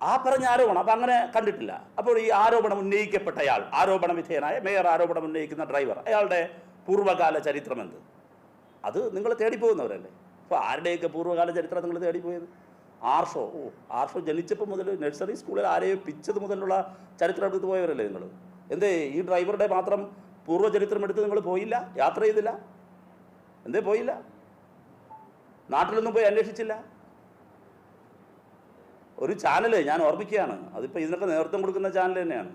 ആ പറഞ്ഞ ആരോപണം അപ്പം അങ്ങനെ കണ്ടിട്ടില്ല. അപ്പോൾ ഈ ആരോപണം ഉന്നയിക്കപ്പെട്ടയാൾ, ആരോപണ വിധേയനായ മേയർ ആരോപണം ഉന്നയിക്കുന്ന ഡ്രൈവർ, അയാളുടെ പൂർവ്വകാല ചരിത്രം എന്ത്? അത് നിങ്ങൾ തേടിപ്പോകുന്നവരല്ലേ? അപ്പോൾ ആരുടെയൊക്കെ പൂർവ്വകാല ചരിത്രം നിങ്ങൾ തേടിപ്പോയത്? ആർഷോ ജനിച്ചപ്പോൾ മുതൽ നഴ്സറി സ്കൂളിൽ ആരെയും പിച്ചത് മുതലുള്ള ചരിത്രം എടുത്ത് പോയവരല്ലേ നിങ്ങൾ? എന്തേ ഈ ഡ്രൈവറുടെ മാത്രം പൂർവ്വചരിത്രം എടുത്ത് നിങ്ങൾ പോയില്ല? യാത്ര ചെയ്തില്ല? എന്തേ പോയില്ല? നാട്ടിലൊന്നും പോയി അന്വേഷിച്ചില്ല? ഒരു ചാനൽ ഞാൻ ഓർമ്മിക്കുകയാണ്, അതിപ്പോൾ ഇതിനൊക്കെ നേതൃത്വം കൊടുക്കുന്ന ചാനൽ തന്നെയാണ്.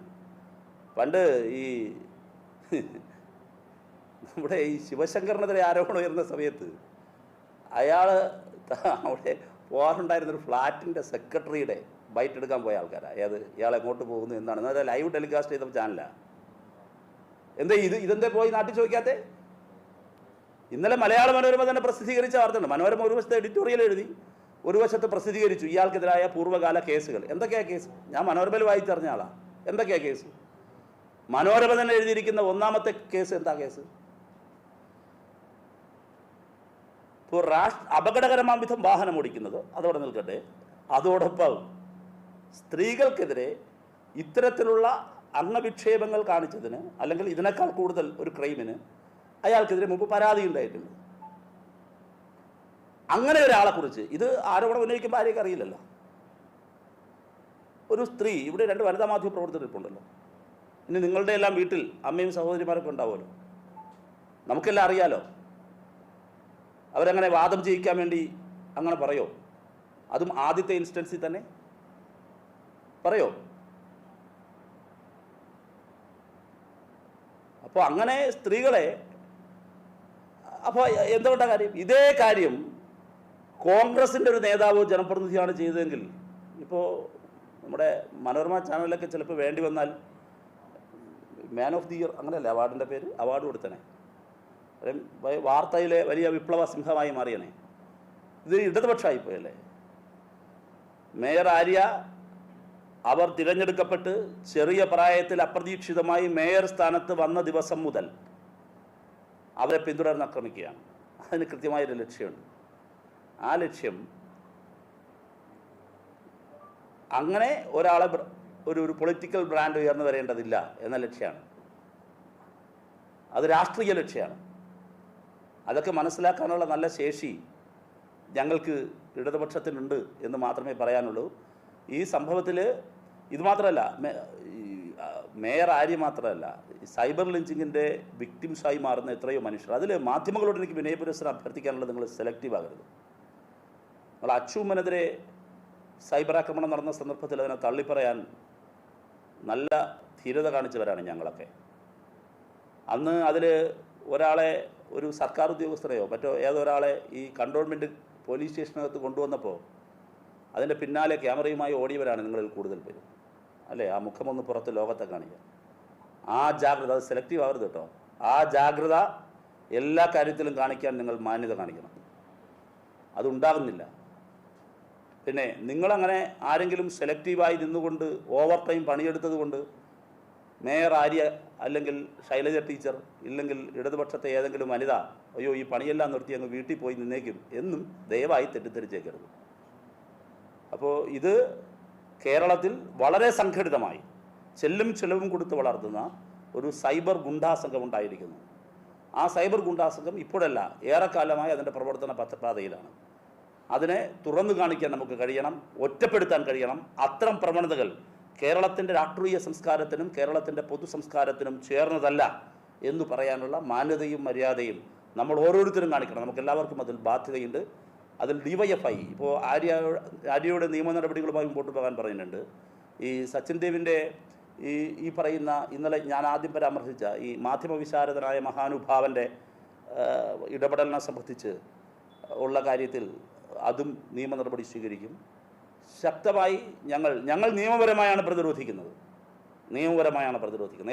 പണ്ട് ഈ നമ്മുടെ ഈ ശിവശങ്കറിനെതിരെ ആരോപണം ഉയർന്ന സമയത്ത് അയാൾ അവിടെ പോകാറുണ്ടായിരുന്നൊരു ഫ്ലാറ്റിൻ്റെ സെക്രട്ടറിയുടെ ബൈറ്റ് എടുക്കാൻ പോയ ആൾക്കാരാണ്. ഇയാൾ എങ്ങോട്ട് പോകുന്നു എന്നാണ്. എന്നാൽ ലൈവ് ടെലികാസ്റ്റ് ചെയ്ത ചാനലാണ്. ഇതെന്തേ പോയി നാട്ടിൽ ചോദിക്കാത്തേ? ഇന്നലെ മലയാള മനോരമ തന്നെ പ്രസിദ്ധീകരിച്ച വാർത്തയുണ്ട്. മനോരമ ഒരു വശത്തെ എഡിറ്റോറിയൽ എഴുതി, ഒരു വശത്ത് പ്രസിദ്ധീകരിച്ചു ഇയാൾക്കെതിരായ പൂർവ്വകാല കേസുകൾ. എന്തൊക്കെയാ കേസ്? ഞാൻ മനോരമയിൽ വായിച്ചറിഞ്ഞ ആളാണ്. എന്തൊക്കെയാ കേസ്? മനോരമ തന്നെ എഴുതിയിരിക്കുന്ന ഒന്നാമത്തെ കേസ് എന്താ കേസ്? ഇപ്പോൾ അപകടകരമാം വിധം വാഹനം ഓടിക്കുന്നത് അതോടെ നിൽക്കട്ടെ, അതോടൊപ്പം സ്ത്രീകൾക്കെതിരെ ഇത്തരത്തിലുള്ള അംഗവിക്ഷേപങ്ങൾ കാണിച്ചതിന്, അല്ലെങ്കിൽ ഇതിനേക്കാൾ കൂടുതൽ ഒരു ക്രൈമിന് അയാൾക്കെതിരെ മുമ്പ് പരാതി ഉണ്ടായിട്ടുണ്ട്. അങ്ങനെ ഒരാളെ കുറിച്ച് ഇത് ആരോപണം ഉന്നയിക്കുമ്പോൾ ആരെയൊക്കെ അറിയില്ലല്ലോ. ഒരു സ്ത്രീ, ഇവിടെ 2 വനിതാ മാധ്യമ പ്രവർത്തകർ ഇരിപ്പുണ്ടല്ലോ. ഇനി നിങ്ങളുടെ എല്ലാം വീട്ടിൽ അമ്മയും സഹോദരിമാരൊക്കെ ഉണ്ടാവുമല്ലോ, നമുക്കെല്ലാം അറിയാലോ. അവരങ്ങനെ വാദം ചെയ്യിക്കാൻ വേണ്ടി അങ്ങനെ പറയോ? അതും ആദ്യത്തെ ഇൻസ്റ്റൻസിൽ തന്നെ പറയോ? അപ്പോൾ അങ്ങനെ സ്ത്രീകളെ, അപ്പോൾ എന്തുകൊണ്ടാണ് കാര്യം? ഇതേ കാര്യം കോൺഗ്രസിൻ്റെ ഒരു നേതാവോ ജനപ്രതിനിധിയാണ് ചെയ്തതെങ്കിൽ ഇപ്പോൾ നമ്മുടെ മനോരമ ചാനലിലൊക്കെ ചിലപ്പോൾ വേണ്ടി വന്നാൽ മാൻ ഓഫ് ദി ഇയർ, അങ്ങനെയല്ലേ അവാർഡിൻ്റെ പേര്, അവാർഡ് കൊടുത്തനെ, വാർത്തയിലെ വലിയ വിപ്ലവ സിംഹമായി മാറിയണേ. ഇത് ഇടതുപക്ഷമായിപ്പോയല്ലേ. മേയർ ആര്യ അവർ തിരഞ്ഞെടുക്കപ്പെട്ട് ചെറിയ പ്രായത്തിൽ അപ്രതീക്ഷിതമായി മേയർ സ്ഥാനത്ത് വന്ന ദിവസം മുതൽ അവരെ പിന്തുടർന്ന് ആക്രമിക്കുകയാണ്. അതിന് കൃത്യമായൊരു ലക്ഷ്യമുണ്ട്. ആ ലക്ഷ്യം അങ്ങനെ ഒരാളെ ഒരു പൊളിറ്റിക്കൽ ബ്രാൻഡ് ഉയർന്നു വരേണ്ടതില്ല എന്ന ലക്ഷ്യമാണ്. അത് രാഷ്ട്രീയ ലക്ഷ്യമാണ്. അതൊക്കെ മനസ്സിലാക്കാനുള്ള നല്ല ശേഷി ഞങ്ങൾക്ക് ഇടതുപക്ഷത്തിനുണ്ട് എന്ന് മാത്രമേ പറയാനുള്ളൂ. ഈ സംഭവത്തിൽ ഇത് മാത്രമല്ല, മേയർ ആര്യ മാത്രമല്ല, സൈബർ ലിഞ്ചിങ്ങിൻ്റെ വിക്ടിംസായി മാറുന്ന എത്രയോ മനുഷ്യർ. അതിൽ മാധ്യമങ്ങളോട് എനിക്ക് വിനയപുരസ്സരം അഭ്യർത്ഥിക്കാനുള്ളത്, നിങ്ങൾ സെലക്റ്റീവ് ആകരുത്. നിങ്ങൾ അച്ചൂമ്മനെതിരെ സൈബർ ആക്രമണം നടന്ന സന്ദർഭത്തിൽ അതിനെ തള്ളിപ്പറയാൻ നല്ല ധീരത കാണിച്ചവരാണ് ഞങ്ങളൊക്കെ. അന്ന് അതിൽ ഒരാളെ, ഒരു സർക്കാർ ഉദ്യോഗസ്ഥരെയോ മറ്റോ ഏതൊരാളെ ഈ കണ്ടോൺമെൻറ്റ് പോലീസ് സ്റ്റേഷനകത്ത് കൊണ്ടുവന്നപ്പോൾ അതിൻ്റെ പിന്നാലെ ക്യാമറയുമായി ഓടിയവരാണ് നിങ്ങളിൽ കൂടുതൽ പേരും, അല്ലേ? ആ മുഖമൊന്ന് പുറത്ത് ലോകത്തെ കാണിക്കുക. ആ ജാഗ്രത, അത് സെലക്റ്റീവ് ആവരുത് കേട്ടോ. ആ ജാഗ്രത എല്ലാ കാര്യത്തിലും കാണിക്കാൻ നിങ്ങൾ മാന്യത കാണിക്കണം. അതുണ്ടാകുന്നില്ല. പിന്നെ നിങ്ങളങ്ങനെ ആരെങ്കിലും സെലക്റ്റീവായി നിന്നുകൊണ്ട് ഓവർ ടൈം പണിയെടുത്തത് കൊണ്ട് മേയർ ആര്യ അല്ലെങ്കിൽ ശൈലജ ടീച്ചർ ഇല്ലെങ്കിൽ ഇടതുപക്ഷത്തെ ഏതെങ്കിലും വനിത അയ്യോ ഈ പണിയെല്ലാം നിർത്തി അങ്ങ് വീട്ടിൽ പോയി നിന്നേക്കും എന്നും ദയവായി തെറ്റിദ്ധരിച്ചേക്കരുത്. അപ്പോൾ ഇത് കേരളത്തിൽ വളരെ സംഘടിതമായി ചെല്ലും ചെലവും കൊടുത്ത് വളർത്തുന്ന ഒരു സൈബർ ഗുണ്ടാസംഘം ഉണ്ടായിരിക്കുന്നു. ആ സൈബർ ഗുണ്ടാസംഘം ഇപ്പോഴല്ല, ഏറെക്കാലമായി അതിൻ്റെ പ്രവർത്തന പാതയിലാണ്. അതിനെ തുറന്നു കാണിക്കാൻ നമുക്ക് കഴിയണം, ഒറ്റപ്പെടുത്താൻ കഴിയണം. അത്തരം പ്രവണതകൾ കേരളത്തിൻ്റെ രാഷ്ട്രീയ സംസ്കാരത്തിനും കേരളത്തിൻ്റെ പൊതു സംസ്കാരത്തിനും ചേർന്നതല്ല എന്ന് പറയാനുള്ള മാന്യതയും മര്യാദയും നമ്മൾ ഓരോരുത്തരും കാണിക്കണം. നമുക്കെല്ലാവർക്കും അതിൽ ബാധ്യതയുണ്ട്. അതിൽ DYFI ഇപ്പോൾ ആര്യയുടെ നിയമ നടപടികളുമായി മുമ്പോട്ട് പോകാൻ പറയുന്നുണ്ട്. ഈ സച്ചിൻ ദേവിൻ്റെ ഈ പറയുന്ന ഇന്നലെ ഞാൻ ആദ്യം പരാമർശിച്ച ഈ മാധ്യമ വിശാരദനായ മഹാനുഭാവൻ്റെ ഇടപെടലിനെ സംബന്ധിച്ച് ഉള്ള കാര്യത്തിൽ അതും നിയമ നടപടി സ്വീകരിക്കും. ശക്തമായി ഞങ്ങൾ നിയമപരമായാണ് പ്രതിരോധിക്കുന്നത്.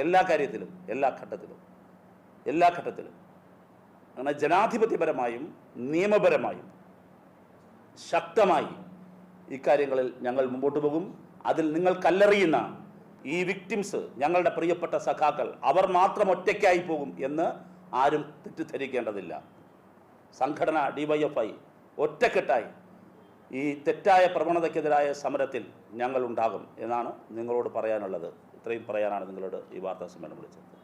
എല്ലാ കാര്യത്തിലും, എല്ലാ ഘട്ടത്തിലും അങ്ങനെ ജനാധിപത്യപരമായും നിയമപരമായും ശക്തമായി ഇക്കാര്യങ്ങളിൽ ഞങ്ങൾ മുമ്പോട്ട് പോകും. അതിൽ നിങ്ങൾ കല്ലെറിയുന്ന ഈ വിക്ടിംസ്, ഞങ്ങളുടെ പ്രിയപ്പെട്ട സഖാക്കൾ, അവർ മാത്രം ഒറ്റയ്ക്കായി പോകും എന്ന് ആരും തെറ്റിദ്ധരിക്കേണ്ടതില്ല. സംഘടന DYFI ഒറ്റക്കെട്ടായി ഈ തെറ്റായ പ്രവണതയ്ക്കെതിരായ സമരത്തിൽ ഞങ്ങൾ ഉണ്ടാകും എന്നാണ് നിങ്ങളോട് പറയാനുള്ളത്. ഇത്രയും പറയാനാണ് നിങ്ങളോട് ഈ വാർത്താ സമ്മേളനം വിളിച്ചത്.